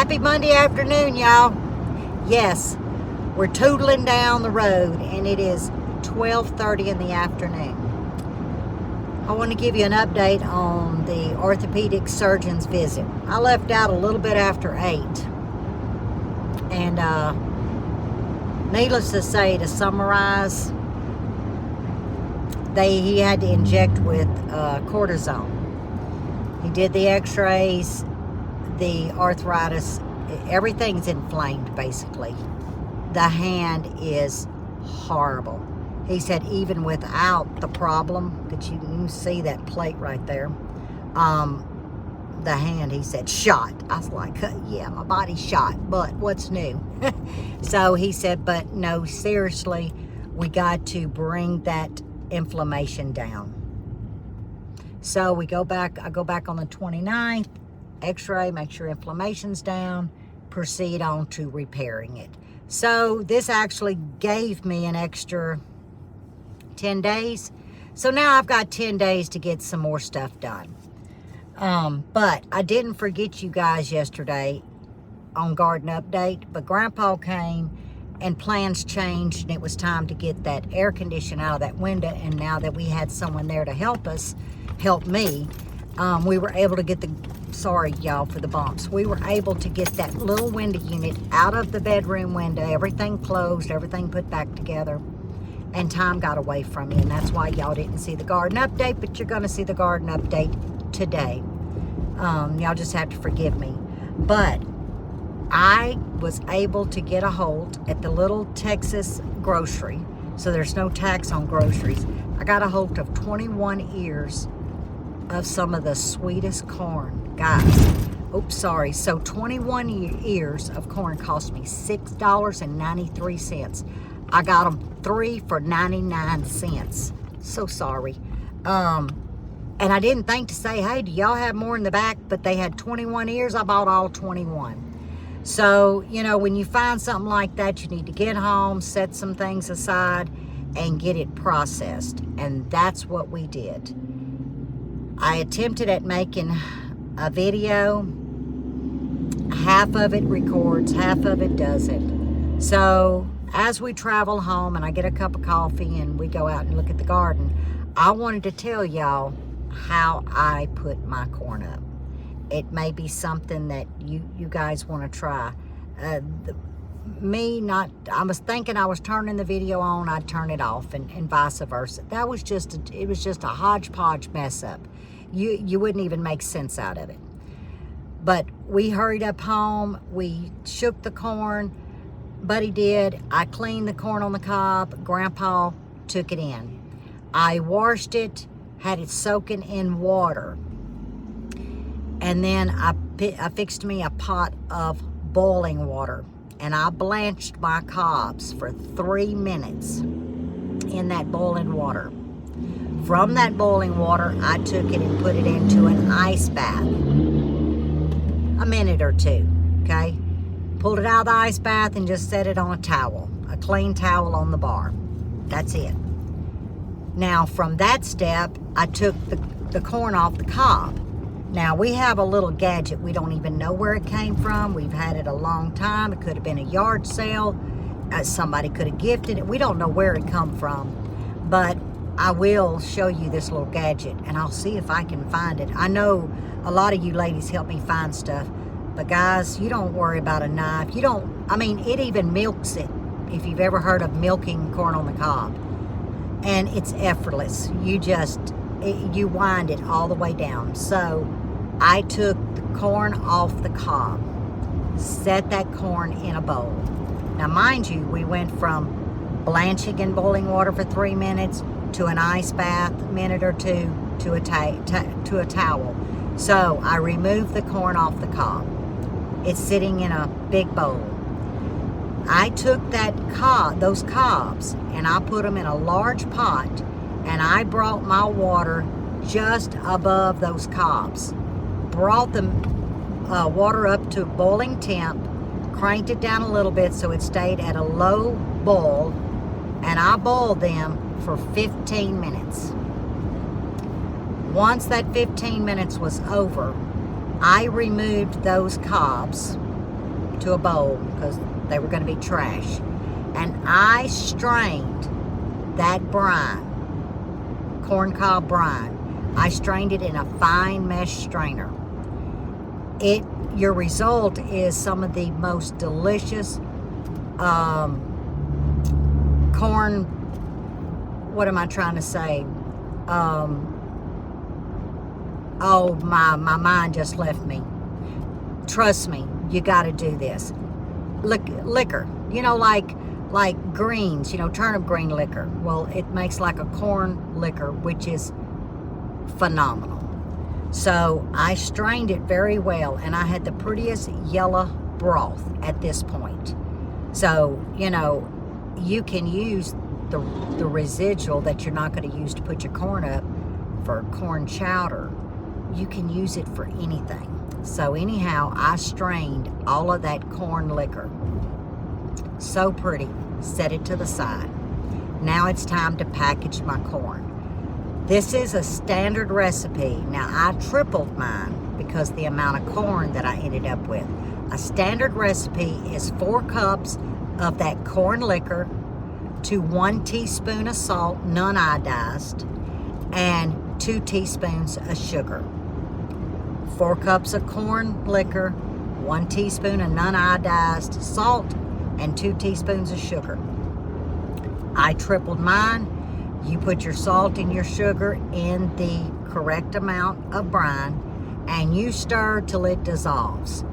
Happy Monday afternoon, y'all. Yes, we're tootling down the road and it is 12:30 in the afternoon. I want to give you an update on the orthopedic surgeon's visit. I left out a little bit after 8. And needless to say, to summarize, he had to inject with cortisone. He did the x-rays, the arthritis, everything's inflamed basically. The hand is horrible. He said even without the problem, that you can see that plate right there, the hand, he said, shot. I was like, yeah, my body's shot, but what's new? So he said, but no, seriously, we got to bring that inflammation down. So I go back on the 29th, x-ray, make sure inflammation's down, proceed on to repairing it. So this actually gave me an extra 10 days. So now I've got 10 days to get some more stuff done. But I didn't forget you guys yesterday on Garden Update, but Grandpa came and plans changed and it was time to get that air conditioner out of that window. And now that we had someone there to help me, we were able to get sorry y'all for the bumps. We were able to get that little window unit out of the bedroom window, everything closed, everything put back together, and time got away from me. And that's why y'all didn't see the Garden Update, but you're gonna see the Garden Update today. Y'all just have to forgive me. But I was able to get a hold at the little Texas grocery, so there's no tax on groceries. I got a hold of 21 ears of some of the sweetest corn, guys. Oops, sorry. So 21 ears of corn cost me $6.93. I got them 3 for 99 cents. So sorry. And I didn't think to say, hey, do y'all have more in the back? But they had 21 ears. I bought all 21. So, you know, when you find something like that, you need to get home, set some things aside, and get it processed. And that's what we did. I attempted at making a video. Half of it records, half of it doesn't. So as we travel home and I get a cup of coffee and we go out and look at the garden, I wanted to tell y'all how I put my corn up. It may be something that you guys want to try. I was thinking I was turning the video on, I'd turn it off, and vice versa. It was just a hodgepodge mess up. You wouldn't even make sense out of it. But we hurried up home, we shook the corn, Buddy did. I cleaned the corn on the cob, Grandpa took it in. I washed it, had it soaking in water. And then I fixed me a pot of boiling water. And I blanched my cobs for 3 minutes in that boiling water. From that boiling water, I took it and put it into an ice bath. A minute or two, okay? Pulled it out of the ice bath and just set it on a towel. A clean towel on the bar. That's it. Now, from that step, I took the corn off the cob. Now, we have a little gadget. We don't even know where it came from. We've had it a long time. It could have been a yard sale. Somebody could have gifted it. We don't know where it come from. But I will show you this little gadget, and I'll see if I can find it. I know a lot of you ladies help me find stuff. But, guys, you don't worry about a knife. It even milks it, if you've ever heard of milking corn on the cob. And it's effortless. You wind it all the way down. So I took the corn off the cob, set that corn in a bowl. Now, mind you, we went from blanching in boiling water for 3 minutes to an ice bath, a minute or two, to a towel. So I removed the corn off the cob. It's sitting in a big bowl. I took those cobs and I put them in a large pot, and I brought my water just above those cobs. Brought the water up to boiling temp, cranked it down a little bit so it stayed at a low boil, and I boiled them for 15 minutes. Once that 15 minutes was over, I removed those cobs to a bowl because they were going to be trash. And I strained that brine, corncob brine. I strained it in a fine mesh strainer. Your result is some of the most delicious corn, what am I trying to say? Oh, my mind just left me. Trust me, you got to do this. Liquor, you know, like greens, you know, turnip green liquor. Well, it makes like a corn liquor, which is phenomenal. So I strained it very well, and I had the prettiest yellow broth at this point. So, you know, you can use the residual that you're not going to use to put your corn up for corn chowder. You can use it for anything. So anyhow, I strained all of that corn liquor. So pretty. Set it to the side. Now it's time to package my corn. This is a standard recipe. Now I tripled mine because the amount of corn that I ended up with. A standard recipe is 4 cups of that corn liquor to 1 teaspoon of salt, non-iodized, and 2 teaspoons of sugar. 4 cups of corn liquor, 1 teaspoon of non-iodized salt, and 2 teaspoons of sugar. I tripled mine. You put your salt and your sugar in the correct amount of brine, and you stir till it dissolves.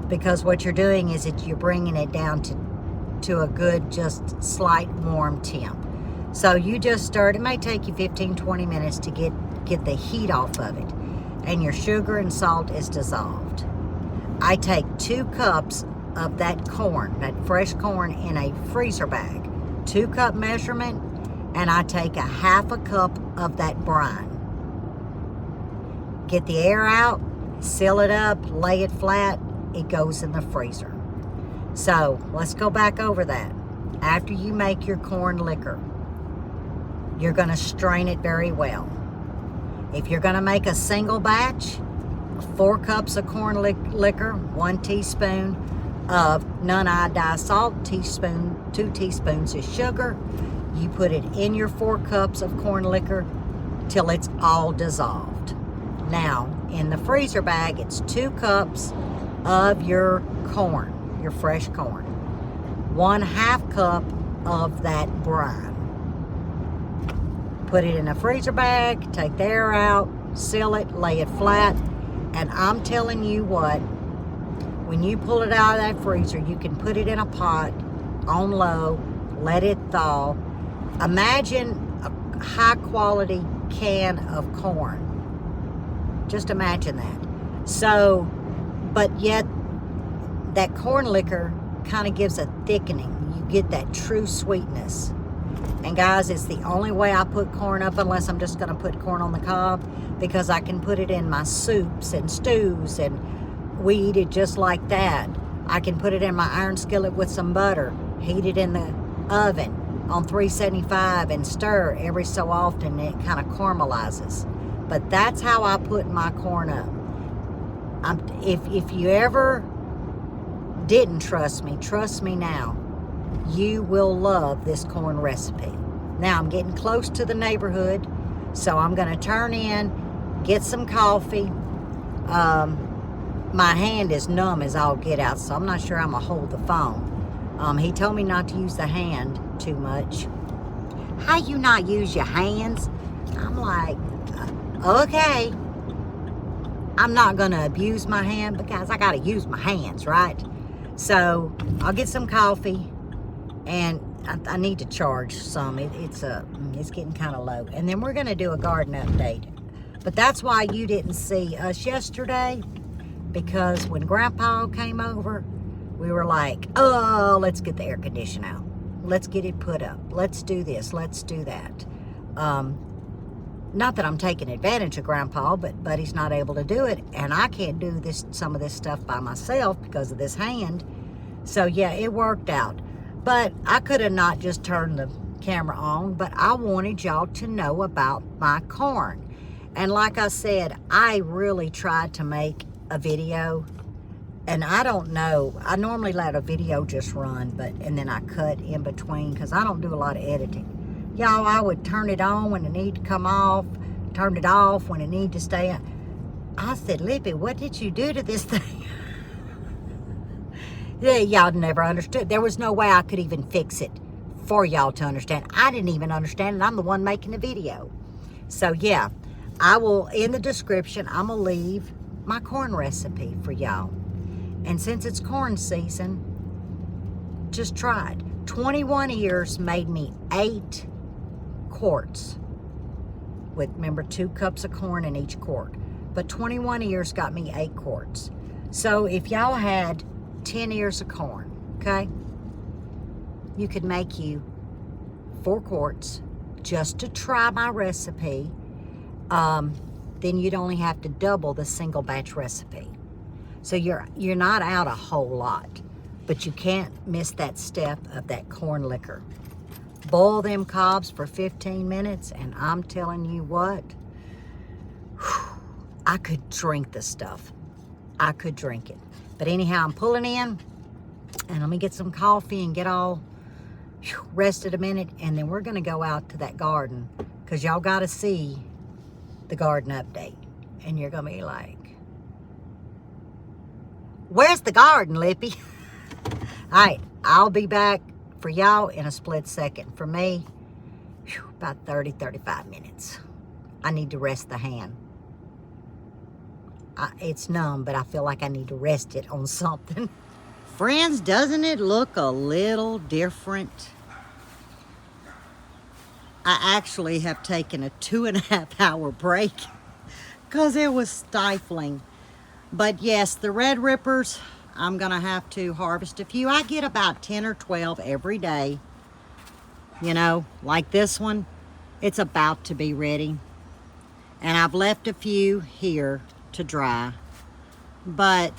Because what you're doing is you're bringing it down to a good, just slight warm temp. So you just stir it. It may take you 15-20 minutes to get the heat off of it. And your sugar and salt is dissolved. I take 2 cups of that corn, that fresh corn, in a freezer bag. 2 cup measurement, and I take a 1/2 cup of that brine. Get the air out, seal it up, lay it flat, it goes in the freezer. So let's go back over that. After you make your corn liquor, you're going to strain it very well. If you're going to make a single batch, 4 cups of corn liquor, 1 teaspoon of non-iodized salt, 2 teaspoons of sugar. You put it in your 4 cups of corn liquor till it's all dissolved. Now, in the freezer bag, it's 2 cups of your corn, your fresh corn. 1/2 cup of that brine. Put it in a freezer bag, take the air out, seal it, lay it flat, and I'm telling you what, when you pull it out of that freezer, you can put it in a pot on low, let it thaw. Imagine a high quality can of corn. Just imagine that. So, but yet that corn liquor kind of gives a thickening. You get that true sweetness. And guys, it's the only way I put corn up, unless I'm just going to put corn on the cob, because I can put it in my soups and stews, and we eat it just like that. I can put it in my iron skillet with some butter, heat it in the oven on 375 and stir every so often, and it kind of caramelizes. But that's how I put my corn up. If you ever didn't trust me now. You will love this corn recipe. Now I'm getting close to the neighborhood, so I'm going to turn in, get some coffee. My hand is numb as all get out, so I'm not sure I'm going to hold the phone. He told me not to use the hand too much. How you not use your hands? I'm like, okay. I'm not going to abuse my hand because I got to use my hands, right? So I'll get some coffee, and I need to charge some. It's getting kind of low. And then we're going to do a garden update. But that's why you didn't see us yesterday, because when Grandpa came over, we were like, oh, let's get the air conditioner out. Let's get it put up. Let's do this. Let's do that. Not that I'm taking advantage of Grandpa, but he's not able to do it. And I can't do some of this stuff by myself because of this hand. So, yeah, it worked out. But I could have not just turned the camera on, but I wanted y'all to know about my corn. And like I said, I really tried to make a video And I don't know, I normally let a video just run, and then I cut in between because I don't do a lot of editing. Y'all, I would turn it on when it need to come off, turn it off when it need to stay on. I said, Lippy, what did you do to this thing? Yeah, y'all never understood. There was no way I could even fix it for y'all to understand. I didn't even understand it. I'm the one making the video. So yeah, I will, in the description, I'm going to leave my corn recipe for y'all. And since it's corn season, just try it. 21 ears made me 8 quarts. With, remember, 2 cups of corn in each quart. But 21 ears got me 8 quarts. So if y'all had 10 ears of corn, okay, you could make you 4 quarts just to try my recipe. Then you'd only have to double the single batch recipe. So you're not out a whole lot, but you can't miss that step of that corn liquor. Boil them cobs for 15 minutes, and I'm telling you what, I could drink the stuff. I could drink it. But anyhow, I'm pulling in, and let me get some coffee and get all rested a minute, and then we're gonna go out to that garden, because y'all gotta see the garden update. And you're gonna be like, where's the garden, Lippy? All right, I'll be back for y'all in a split second. For me, about 30, 35 minutes. I need to rest the hand. It's numb, but I feel like I need to rest it on something. Friends, doesn't it look a little different? I actually have taken a 2.5 hour break because it was stifling. But yes, the red rippers, I'm gonna have to harvest a few. I get about 10 or 12 every day. You know, like this one, it's about to be ready. And I've left a few here to dry. But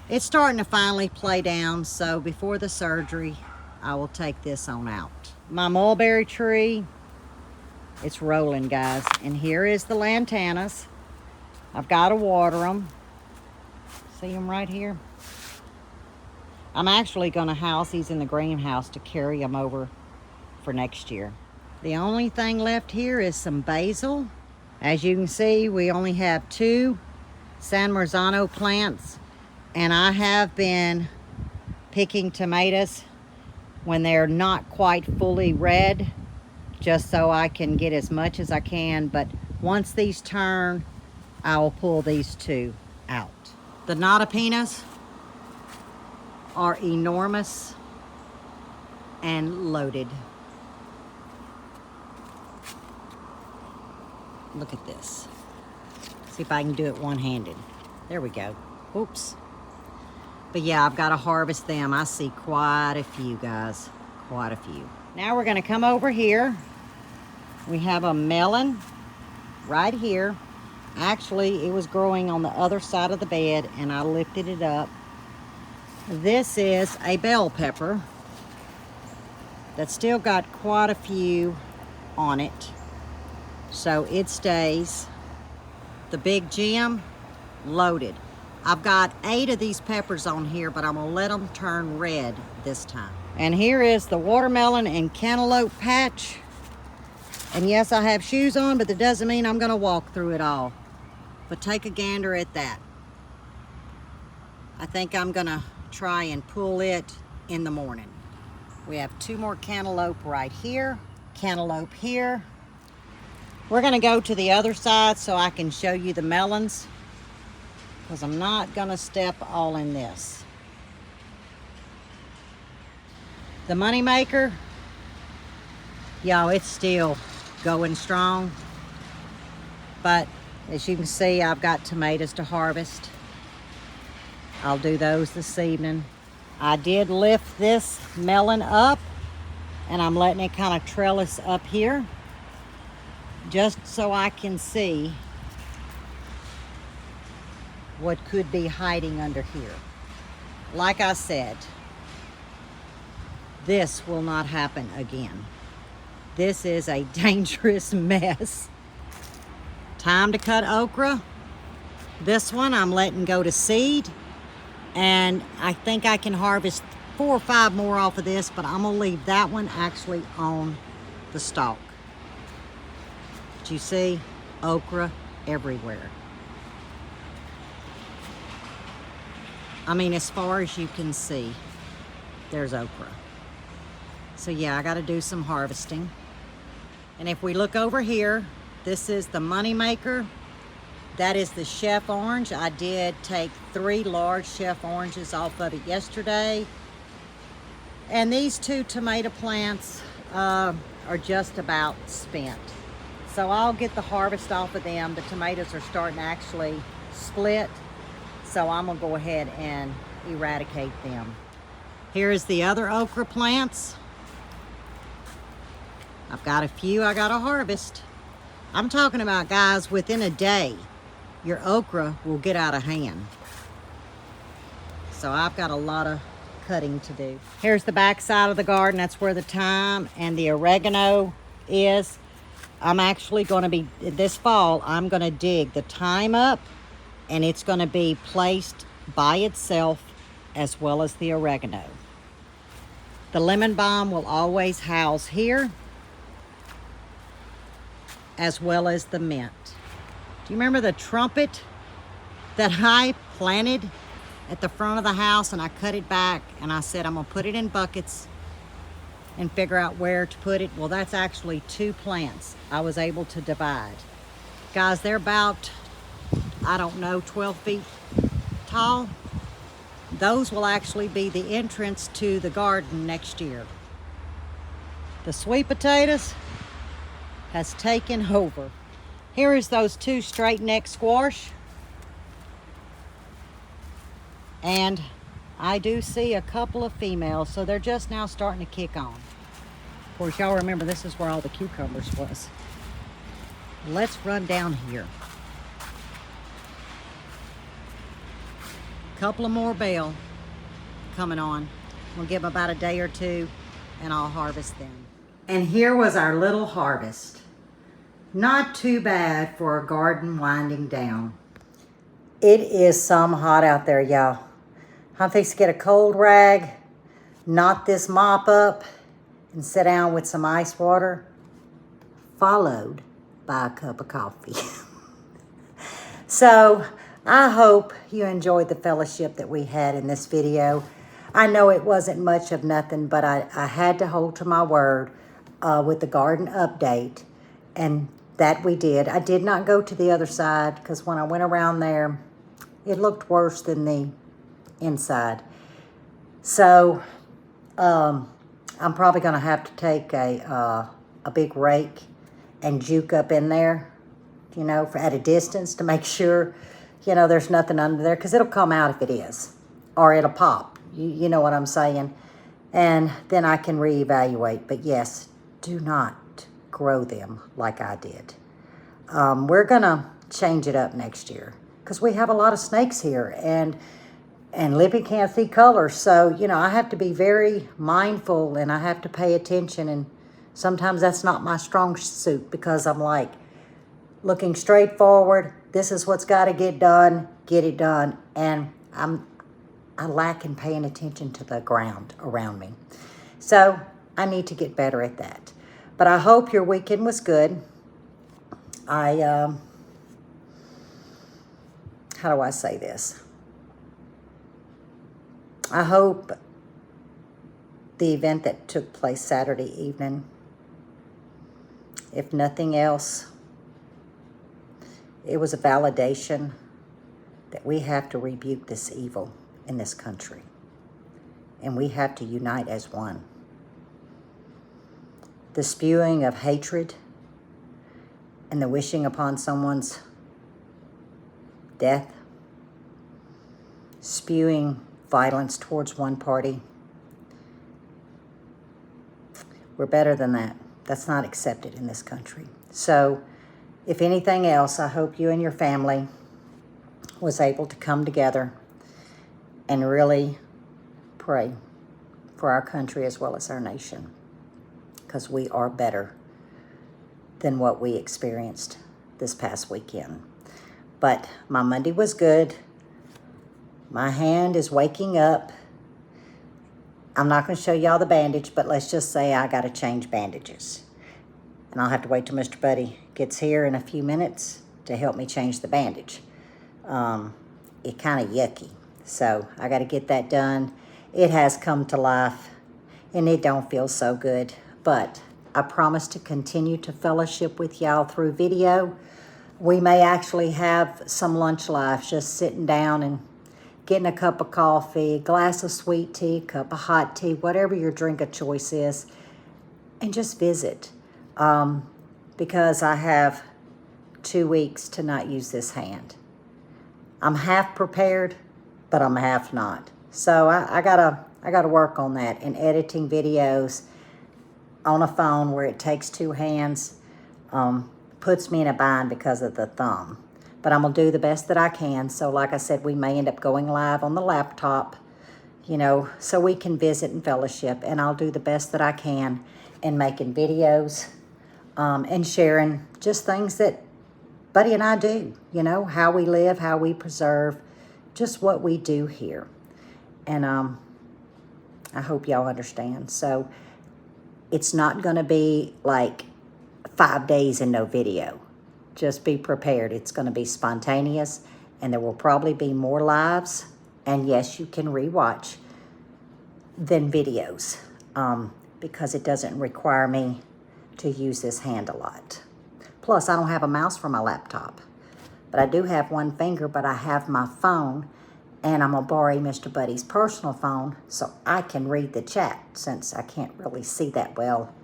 it's starting to finally play down, so before the surgery, I will take this on out. My mulberry tree, it's rolling, guys. And here is the lantanas. I've got to water them. See them right here? I'm actually going to house these in the greenhouse to carry them over for next year. The only thing left here is some basil. As you can see, we only have 2 San Marzano plants, and I have been picking tomatoes when they're not quite fully red, just so I can get as much as I can. But once these turn, I will pull these 2 out. The nata penas are enormous and loaded. Look at this. See if I can do it one-handed. There we go. Oops. But yeah, I've got to harvest them. I see quite a few, guys. Quite a few. Now we're going to come over here. We have a melon right here. Actually, it was growing on the other side of the bed, and I lifted it up. This is a bell pepper that's still got quite a few on it, so it stays. The big gem, loaded. I've got 8 of these peppers on here, but I'm gonna let them turn red this time. And here is the watermelon and cantaloupe patch. And yes, I have shoes on, but that doesn't mean I'm gonna walk through it all. But take a gander at that. I think I'm gonna try and pull it in the morning. We have 2 more cantaloupe right here, cantaloupe here. We're gonna go to the other side so I can show you the melons, because I'm not gonna step all in this. The moneymaker, y'all, it's still going strong. But as you can see, I've got tomatoes to harvest. I'll do those this evening. I did lift this melon up, and I'm letting it kind of trellis up here, just so I can see what could be hiding under here. Like I said, this will not happen again. This is a dangerous mess. Time to cut okra. This one I'm letting go to seed, And I think I can harvest 4 or 5 more off of this, but I'm gonna leave that one actually on the stalk. But you see okra everywhere. I mean, as far as you can see, there's okra. So yeah, I gotta do some harvesting. And if we look over here, this is the money maker. That is the chef orange. I did take 3 large chef oranges off of it yesterday. And these 2 tomato plants are just about spent. So I'll get the harvest off of them. The tomatoes are starting to actually split. So I'm gonna go ahead and eradicate them. Here's the other okra plants. I've got a few I gotta harvest. I'm talking about, guys, within a day, your okra will get out of hand. So I've got a lot of cutting to do. Here's the back side of the garden. That's where the thyme and the oregano is. I'm actually gonna be, this fall, I'm gonna dig the thyme up, and it's gonna be placed by itself as well as the oregano. The lemon balm will always house here, as well as the mint. Do you remember the trumpet that I planted at the front of the house, and I cut it back and I said I'm gonna put it in buckets and figure out where to put it? Well, that's actually 2 plants I was able to divide. Guys, they're about, I don't know, 12 feet tall. Those will actually be the entrance to the garden next year. The sweet potatoes has taken over. Here is those 2 straight neck squash. And I do see a couple of females, so they're just now starting to kick on. Of course, y'all remember this is where all the cucumbers was. Let's run down here. Couple of more bell coming on. We'll give them about a day or 2 and I'll harvest them. And here was our little harvest. Not too bad for a garden winding down. It is some hot out there, y'all. I'm fixing to get a cold rag, knot this mop up, and sit down with some ice water, followed by a cup of coffee. So I hope you enjoyed the fellowship that we had in this video. I know it wasn't much of nothing, but I had to hold to my word with the garden update, and that we did. I did not go to the other side because when I went around there, it looked worse than the inside. So I'm probably gonna have to take a big rake and juke up in there, you know, at a distance to make sure, you know, there's nothing under there, because it'll come out if it is, or it'll pop. You know what I'm saying? And then I can reevaluate. But yes, do not grow them like I did. We're gonna change it up next year because we have a lot of snakes here, and Lippy can't see colors. So, you know, I have to be very mindful and I have to pay attention. And sometimes that's not my strong suit because I'm like looking straight forward. This is what's got to get done, get it done. And I lack in paying attention to the ground around me. So I need to get better at that. But I hope your weekend was good. How do I say this? I hope the event that took place Saturday evening, if nothing else, it was a validation that we have to rebuke this evil in this country. And we have to unite as one. The spewing of hatred and the wishing upon someone's death, spewing violence towards one party. We're better than that. That's not accepted in this country. So, if anything else, I hope you and your family was able to come together and really pray for our country as well as our nation, because we are better than what we experienced this past weekend. But my Monday was good. My hand is waking up. I'm not going to show y'all the bandage, but let's just say I got to change bandages. And I'll have to wait till Mr. Buddy gets here in a few minutes to help me change the bandage. It kind of yucky. So I got to get that done. It has come to life, and it don't feel so good. But I promise to continue to fellowship with y'all through video. We may actually have some lunch lives, just sitting down and getting a cup of coffee, a glass of sweet tea, a cup of hot tea, whatever your drink of choice is, and just visit. Because I have 2 weeks to not use this hand. I'm half prepared, but I'm half not. So I gotta work on that. And editing videos on a phone where it takes 2 hands puts me in a bind because of the thumb. But I'm going to do the best that I can. So like I said, we may end up going live on the laptop, you know, so we can visit and fellowship. And I'll do the best that I can in making videos and sharing just things that Buddy and I do, you know, how we live, how we preserve, just what we do here. And I hope y'all understand. So it's not going to be like 5 days and no video. Just be prepared. It's going to be spontaneous, and there will probably be more lives. And yes, you can rewatch than videos because it doesn't require me to use this hand a lot. Plus, I don't have a mouse for my laptop, but I do have one finger, but I have my phone, and I'm going to borrow Mr. Buddy's personal phone so I can read the chat since I can't really see that well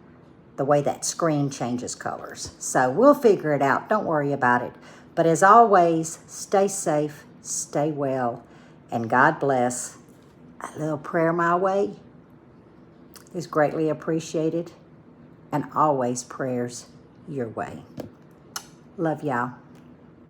the way that screen changes colors. So we'll figure it out. Don't worry about it. But as always, stay safe, stay well, and God bless. A little prayer my way is greatly appreciated, and always prayers your way. Love y'all.